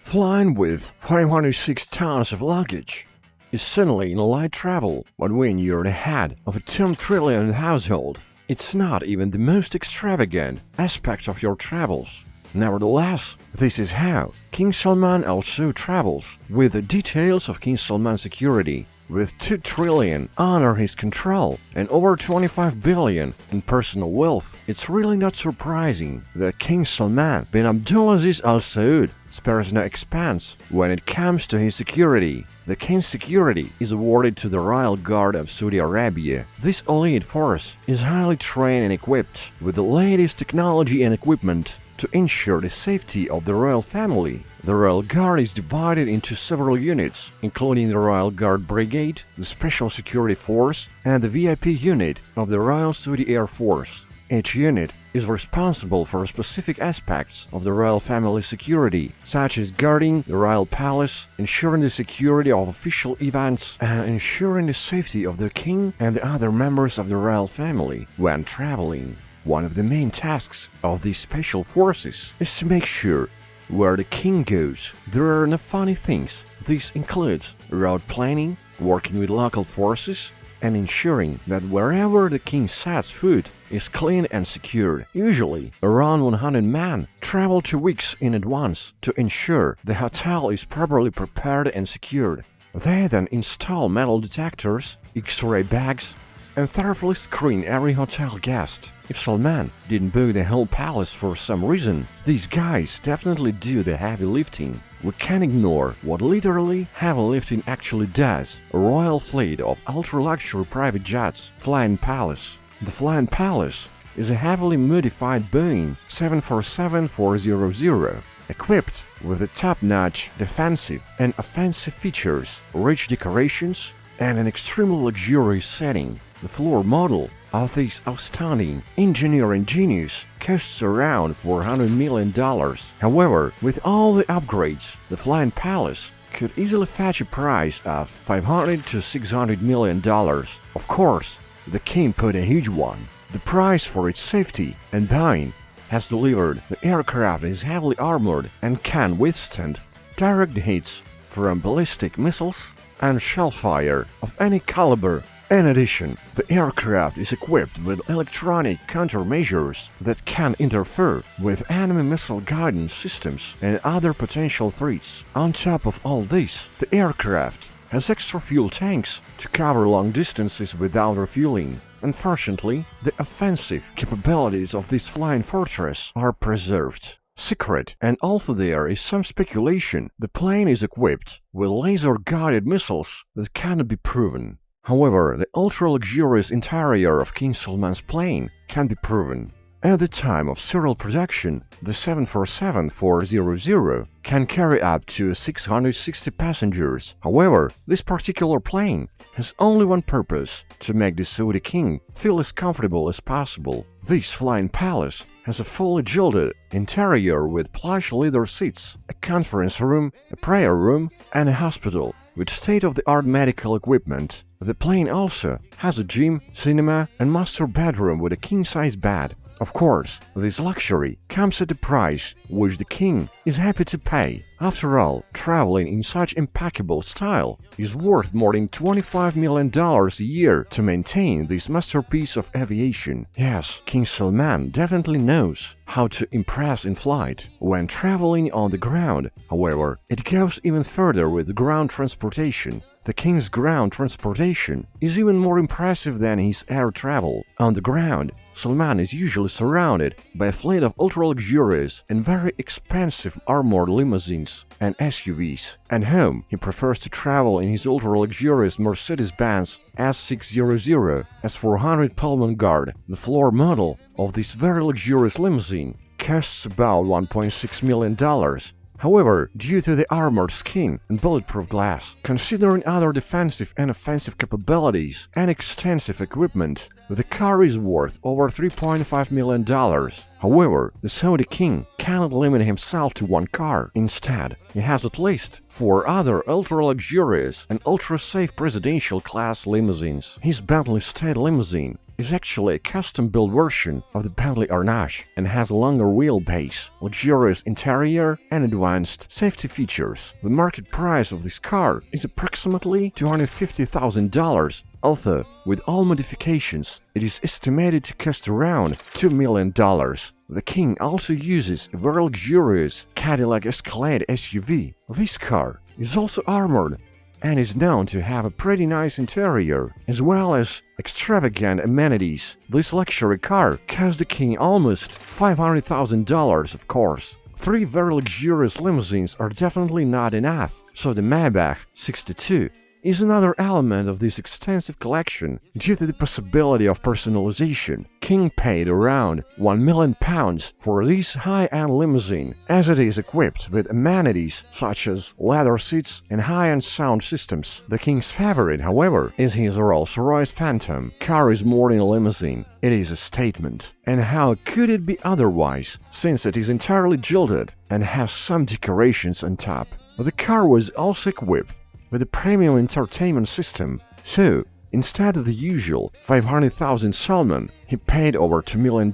Flying with 506 tons of luggage is certainly in light travel, but when you're the head of a 10 trillion household, it's not even the most extravagant aspect of your travels. Nevertheless, this is how King Salman also travels, with the details of King Salman's security. With 2 trillion under his control and over 25 billion in personal wealth, it's really not surprising that King Salman bin Abdulaziz Al Saud spares no expense when it comes to his security. The king's security is awarded to the Royal Guard of Saudi Arabia. This elite force is highly trained and equipped with the latest technology and equipment to ensure the safety of the royal family. The Royal Guard is divided into several units, including the Royal Guard Brigade, the Special Security Force, and the VIP unit of the Royal Saudi Air Force. Each unit is responsible for specific aspects of the royal family security, such as guarding the royal palace, ensuring the security of official events, and ensuring the safety of the king and the other members of the royal family when traveling. One of the main tasks of these special forces is to make sure where the king goes there are no funny things. This includes route planning, working with local forces, and ensuring that wherever the king sets foot is clean and secured. Usually, around 100 men travel 2 weeks in advance to ensure the hotel is properly prepared and secured. They then install metal detectors, X-ray bags, and thoroughly screen every hotel guest. If Salman didn't book the whole palace for some reason, these guys definitely do the heavy lifting. We can't ignore what literally heavy lifting actually does: a royal fleet of ultra-luxury private jets flying palace. The Flying Palace is a heavily modified Boeing 747-400, equipped with the top-notch defensive and offensive features, rich decorations, and an extremely luxurious setting. The floor model of this outstanding engineering genius costs around $400 million. However, with all the upgrades, the Flying Palace could easily fetch a price of $500 to $600 million. Of course, the king put a huge one. The price for its safety, and Boeing has delivered. The aircraft is heavily armored and can withstand direct hits from ballistic missiles and shellfire of any caliber. In addition, the aircraft is equipped with electronic countermeasures that can interfere with enemy missile guidance systems and other potential threats. On top of all this, the aircraft has extra fuel tanks to cover long distances without refueling. Unfortunately, the offensive capabilities of this flying fortress are preserved secret, and although there is some speculation, the plane is equipped with laser-guided missiles that cannot be proven. However, the ultra-luxurious interior of King Salman's plane can be proven. At the time of serial production, the 747-400 can carry up to 660 passengers. However, this particular plane has only one purpose: to make the Saudi king feel as comfortable as possible. This Flying Palace has a fully gilded interior with plush leather seats, a conference room, a prayer room, and a hospital with state-of-the-art medical equipment. The plane also has a gym, cinema, and master bedroom with a king-size bed. Of course, this luxury comes at a price which the king is happy to pay. After all, traveling in such impeccable style is worth more than $25 million a year to maintain this masterpiece of aviation. Yes, King Salman definitely knows how to impress in flight when traveling on the ground. However, it goes even further with ground transportation. The king's ground transportation is even more impressive than his air travel. On the ground, Salman is usually surrounded by a fleet of ultra-luxurious and very expensive armored limousines and SUVs. At home, he prefers to travel in his ultra-luxurious Mercedes-Benz S600 S400 Pullman Guard. The floor model of this very luxurious limousine costs about $1.6 million. However, due to the armored skin and bulletproof glass, considering other defensive and offensive capabilities and extensive equipment, the car is worth over $3.5 million. However, the Saudi king cannot limit himself to one car. Instead, he has at least 4 other ultra-luxurious and ultra-safe presidential class limousines. His Bentley State limousine is actually a custom-built version of the Bentley Arnage and has a longer wheelbase, luxurious interior, and advanced safety features. The market price of this car is approximately $250,000, although with all modifications, it is estimated to cost around $2 million. The King also uses a very luxurious Cadillac Escalade SUV. This car is also armored and is known to have a pretty nice interior, as well as extravagant amenities. This luxury car cost the King almost $500,000, of course. 3 very luxurious limousines are definitely not enough, so the Maybach 62 is another element of this extensive collection. Due to the possibility of personalization, King paid around £1 million for this high-end limousine, as it is equipped with amenities such as leather seats and high-end sound systems. The King's favorite, however, is his Rolls-Royce Phantom. Car is more than a limousine, it is a statement. And how could it be otherwise, since it is entirely gilded and has some decorations on top? The car was also equipped with a premium entertainment system, so instead of the usual 500,000 Salman, he paid over $2 million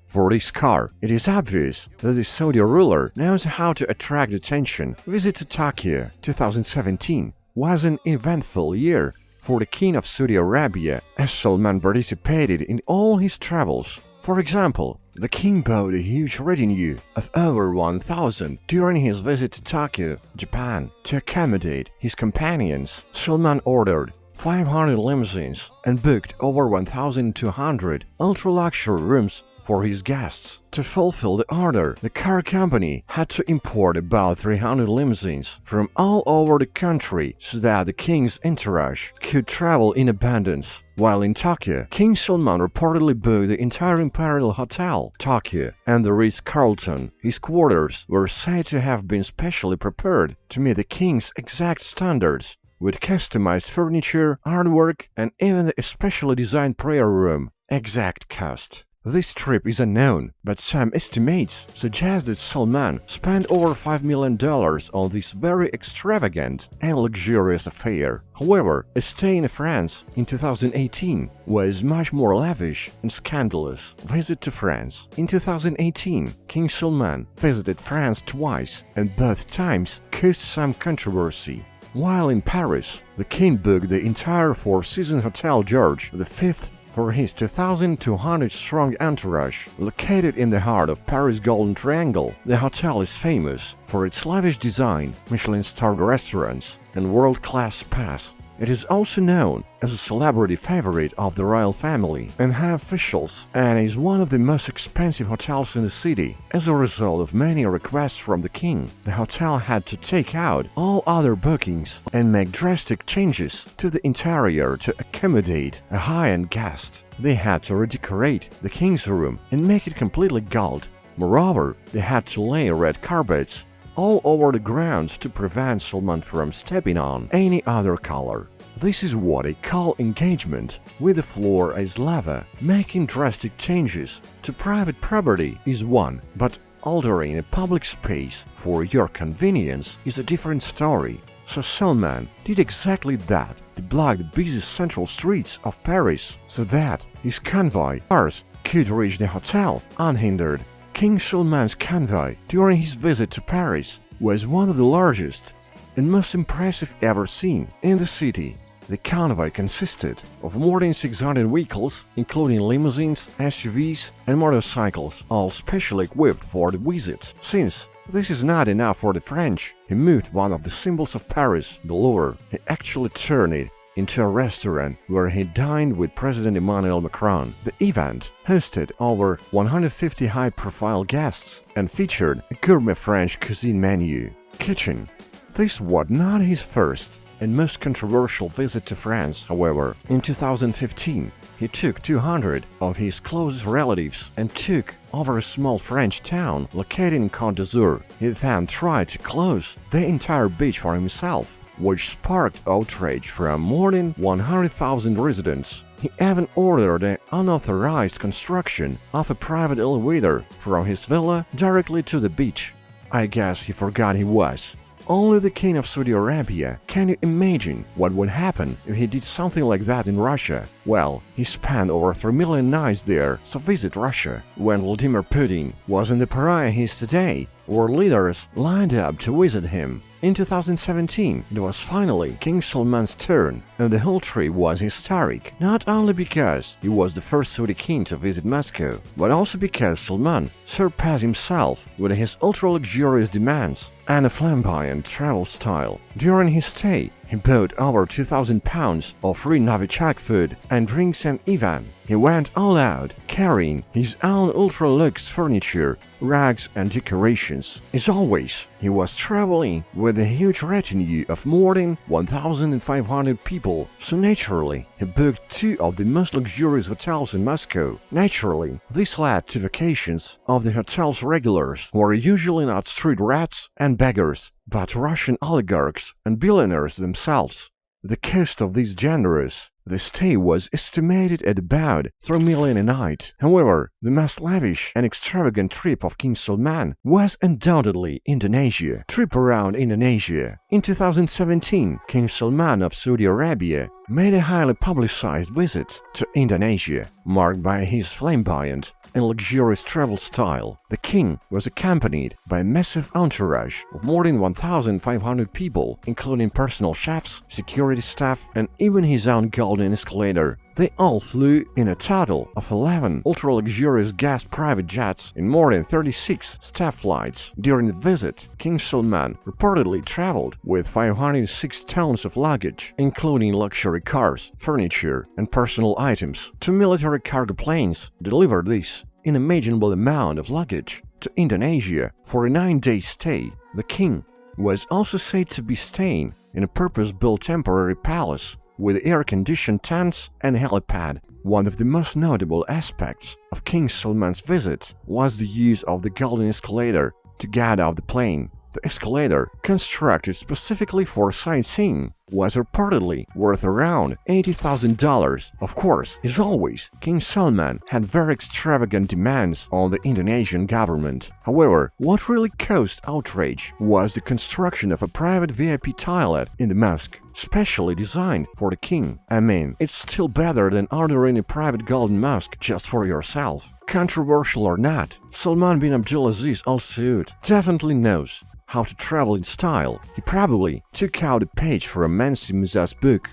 for this car. It is obvious that the Saudi ruler knows how to attract attention. Visit to Tokyo 2017 was an eventful year for the King of Saudi Arabia, as Salman participated in all his travels. For example, the King bought a huge retinue of over 1,000 during his visit to Tokyo, Japan. To accommodate his companions, Salman ordered 500 limousines and booked over 1,200 ultra-luxury rooms for his guests. To fulfill the order, the car company had to import about 300 limousines from all over the country so that the King's entourage could travel in abundance. While in Tokyo, King Salman reportedly booked the entire Imperial Hotel, Tokyo, and the Ritz-Carlton. His quarters were said to have been specially prepared to meet the King's exact standards, with customized furniture, artwork, and even a specially designed prayer room. Exact cost. This trip is unknown, but some estimates suggest that Salman spent over $5 million on this very extravagant and luxurious affair. However, a stay in France in 2018 was much more lavish and scandalous. Visit to France. In 2018, King Salman visited France twice, and both times caused some controversy. While in Paris, the King booked the entire Four-Seasons Hotel George V for his 2,200-strong entourage. Located in the heart of Paris' Golden Triangle, the hotel is famous for its lavish design, Michelin-starred restaurants, and world-class spas. It is also known as a celebrity favorite of the royal family and high officials, and is one of the most expensive hotels in the city. As a result of many requests from the King, the hotel had to take out all other bookings and make drastic changes to the interior to accommodate a high-end guest. They had to redecorate the King's room and make it completely gold. Moreover, they had to lay red carpets all over the grounds to prevent Salman from stepping on any other color. This is what they call engagement with the floor as lava. Making drastic changes to private property is one, but altering a public space for your convenience is a different story. So Salman did exactly that. He blocked the busy central streets of Paris so that his convoy cars could reach the hotel unhindered. King Salman's convoy during his visit to Paris was one of the largest and most impressive ever seen in the city. The convoy consisted of more than 600 vehicles, including limousines, SUVs, and motorcycles, all specially equipped for the visit. Since this is not enough for the French, he moved one of the symbols of Paris, the Louvre. He actually turned it into a restaurant where he dined with President Emmanuel Macron. The event hosted over 150 high-profile guests and featured a gourmet French cuisine menu. Kitchen. This was not his first and most controversial visit to France, however. In 2015, he took 200 of his closest relatives and took over a small French town located in Côte d'Azur. He then tried to close the entire beach for himself, which sparked outrage from more than 100,000 residents. He even ordered the unauthorized construction of a private elevator from his villa directly to the beach. I guess he forgot he was Only the king of Saudi Arabia. Can you imagine what would happen if he did something like that in Russia? Well, he spent over 3 million nights there, so visit Russia. When Vladimir Putin wasn't the pariah he is today, world leaders lined up to visit him. In 2017, it was finally King Salman's turn, and the whole trip was historic, not only because he was the first Saudi king to visit Moscow, but also because Salman surpassed himself with his ultra-luxurious demands and a flamboyant travel style. During his stay, he bought over 2,000 pounds of free Novichok food and drinks, and even he went all out, carrying his own ultra-luxe furniture, rugs and decorations. As always, he was traveling with a huge retinue of more than 1,500 people, so naturally, he booked 2 of the most luxurious hotels in Moscow. Naturally, this led to vacations of the hotel's regulars, who are usually not street rats and beggars, but Russian oligarchs and billionaires themselves. The cost of these generous the stay was estimated at about 3 million a night. However, the most lavish and extravagant trip of King Salman was undoubtedly Indonesia. Trip around Indonesia. In 2017, King Salman of Saudi Arabia made a highly publicized visit to Indonesia, marked by his flamboyant and luxurious travel style. The king was accompanied by a massive entourage of more than 1,500 people, including personal chefs, security staff, and even his own golden escalator. They all flew in a total of 11 ultra-luxurious guest private jets in more than 36 staff flights. During the visit, King Salman reportedly traveled with 506 tons of luggage, including luxury cars, furniture, and personal items. 2 military cargo planes delivered this unimaginable amount of luggage to Indonesia for a 9-day stay. The king was also said to be staying in a purpose-built temporary palace with air-conditioned tents and helipad. One of the most notable aspects of King Salman's visit was the use of the golden escalator to get off the plane. The escalator, constructed specifically for sightseeing, was reportedly worth around $80,000. Of course, as always, King Salman had very extravagant demands on the Indonesian government. However, what really caused outrage was the construction of a private VIP toilet in the mosque, specially designed for the king. I mean, it's still better than ordering a private golden mosque just for yourself. Controversial or not, Salman bin Abdulaziz Al Saud definitely knows how to travel in style. He probably took out a page from Mansi Musa's book